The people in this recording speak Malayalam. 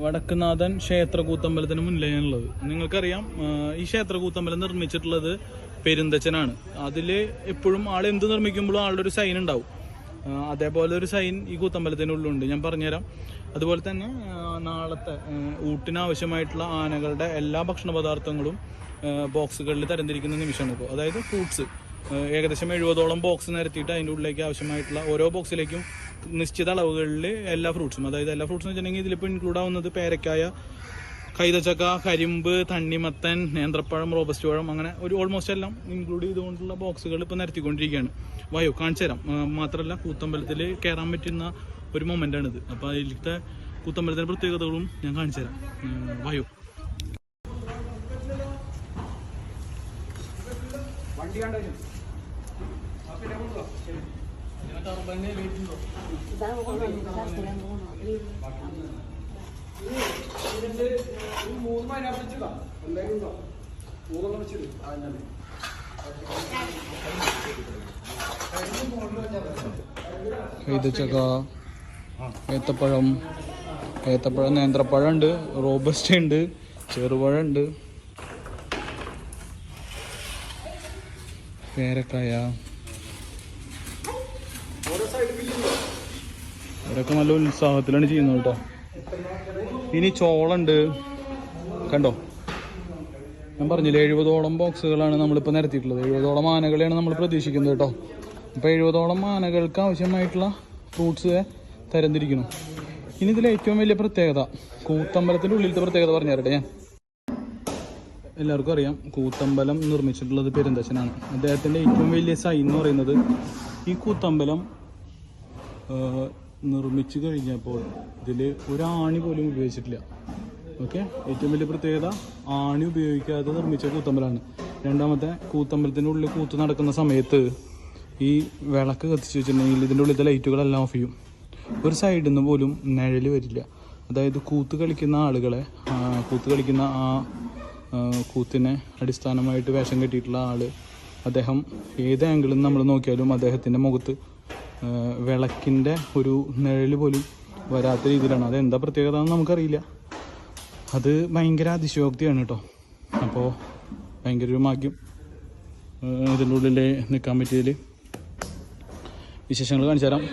വടക്കുനാഥൻ ക്ഷേത്ര കൂത്തമ്പലത്തിന് മുന്നിലാണുള്ളത്. നിങ്ങൾക്കറിയാം, ഈ ക്ഷേത്ര കൂത്തമ്പലം നിർമ്മിച്ചിട്ടുള്ളത് പെരുന്തച്ചനാണ്. അതിൽ എപ്പോഴും ആൾ എന്ത് നിർമ്മിക്കുമ്പോഴും ആളുടെ ഒരു സൈൻ ഉണ്ടാവും. അതേപോലെ ഒരു സൈൻ ഈ കൂത്തമ്പലത്തിനുള്ളിലുണ്ട്. ഞാൻ പറഞ്ഞുതരാം. അതുപോലെ തന്നെ നാളത്തെ ഊട്ടിനാവശ്യമായിട്ടുള്ള ആനകളുടെ എല്ലാ ഭക്ഷണ പദാർത്ഥങ്ങളും ബോക്സുകളിൽ തരംതിരിക്കുന്ന നിമിഷമാണ് ഇപ്പോൾ. അതായത് ഫ്രൂട്ട്സ് ഏകദേശം 70ഓളം ബോക്സ് നിരത്തിയിട്ട് അതിൻ്റെ ഉള്ളിലേക്ക് ആവശ്യമായിട്ടുള്ള ഓരോ ബോക്സിലേക്കും നിശ്ചിത അളവുകളിൽ എല്ലാ ഫ്രൂട്ട്സും, അതായത് എല്ലാ ഫ്രൂട്ട്സ് എന്ന് വെച്ചിട്ടുണ്ടെങ്കിൽ ഇതിലിപ്പോൾ ഇൻക്ലൂഡ് ആവുന്നത് പേരക്കായ, കൈതച്ചക്ക, കരിമ്പ്, തണ്ണിമത്തൻ, നേന്ത്രപ്പഴം, റോബസ്റ്റ് പഴം, അങ്ങനെ ഒരു ഓൾമോസ്റ്റ് എല്ലാം ഇൻക്ലൂഡ് ചെയ്തുകൊണ്ടുള്ള ബോക്സുകൾ ഇപ്പോൾ നിരത്തിക്കൊണ്ടിരിക്കുകയാണ്. വായോ കാണിച്ചു തരാം. മാത്രമല്ല കൂത്തമ്പലത്തിൽ കയറാൻ പറ്റുന്ന ഒരു മൊമെൻ്റാണിത്. അപ്പോൾ അതിലത്തെ കൂത്തമ്പലത്തിൻ്റെ പ്രത്യേകതകളും ഞാൻ കാണിച്ചു തരാം. വായോ. കൈതച്ചക്ക, ഏത്തപ്പഴം, നേന്ത്രപ്പഴം ഉണ്ട്, റോബസ്റ്റ് ഉണ്ട്, ചെറുപഴം ഉണ്ട്, പേരക്കായ. ഇവരൊക്കെ നല്ല ഉത്സാഹത്തിലാണ് ചെയ്യുന്നത് കേട്ടോ. ഇനി ചോളുണ്ട്, കണ്ടോ. ഞാൻ പറഞ്ഞില്ലേ 70ഓളം ബോക്സുകളാണ് നമ്മളിപ്പോൾ നിരത്തിയിട്ടുള്ളത്. 70ഓളം ആനകളെയാണ് നമ്മൾ പ്രതീക്ഷിക്കുന്നത് കേട്ടോ. അപ്പോൾ 70ഓളം ആനകൾക്ക് ആവശ്യമായിട്ടുള്ള ഫ്രൂട്ട്സ് തരംതിരിക്കണം. ഇനി ഇതിൽ ഏറ്റവും വലിയ പ്രത്യേകത, കൂത്തമ്പലത്തിൻ്റെ ഉള്ളിലത്തെ പ്രത്യേകത പറഞ്ഞു തരട്ടെ ഞാൻ. എല്ലാവർക്കും അറിയാം, കൂത്തമ്പലം നിർമ്മിച്ചിട്ടുള്ളത് പെരുന്തച്ചനാണ്. അദ്ദേഹത്തിൻ്റെ ഏറ്റവും വലിയ സൈൻ എന്ന് പറയുന്നത്, ഈ കൂത്തമ്പലം നിർമ്മിച്ചു കഴിഞ്ഞപ്പോൾ ഇതിൽ ഒരാണി പോലും ഉപയോഗിച്ചിട്ടില്ല. ഓക്കെ, ഏറ്റവും വലിയ പ്രത്യേകത ആണി ഉപയോഗിക്കാതെ നിർമ്മിച്ച കൂത്തമ്പലമാണ്. രണ്ടാമത്തെ, കൂത്തമ്പലത്തിൻ്റെ ഉള്ളിൽ കൂത്ത് നടക്കുന്ന സമയത്ത് ഈ വിളക്ക് കത്തിച്ച് വെച്ചിട്ടുണ്ടെങ്കിൽ ഇതിൻ്റെ ഉള്ളിലത്തെ ലൈറ്റുകളെല്ലാം ഓഫ് ചെയ്യും. ഒരു സൈഡിൽ നിന്ന് പോലും നിഴൽ വരില്ല. അതായത് കൂത്ത് കളിക്കുന്ന ആളുകളെ, കൂത്ത് കളിക്കുന്ന ആ കൂത്തിനെ അടിസ്ഥാനമായിട്ട് വേഷം കെട്ടിയിട്ടുള്ള ആൾ, അദ്ദേഹം ഏത് ആംഗിളിൽ നമ്മൾ നോക്കിയാലും അദ്ദേഹത്തിൻ്റെ മുഖത്ത് വിളക്കിൻ്റെ ഒരു നിഴൽ പോലും വരാത്ത രീതിയിലാണ്. അതെന്താ പ്രത്യേകത എന്ന് നമുക്കറിയില്ല. അത് ഭയങ്കര അതിശയോക്തിയാണ് കേട്ടോ. അപ്പോൾ ഭയങ്കര ഒരു ഭാഗ്യം ഇതിൻ്റെ ഉള്ളിൽ നിൽക്കാൻ പറ്റിയതിൽ. വിശേഷങ്ങൾ കാണിച്ചു തരാം.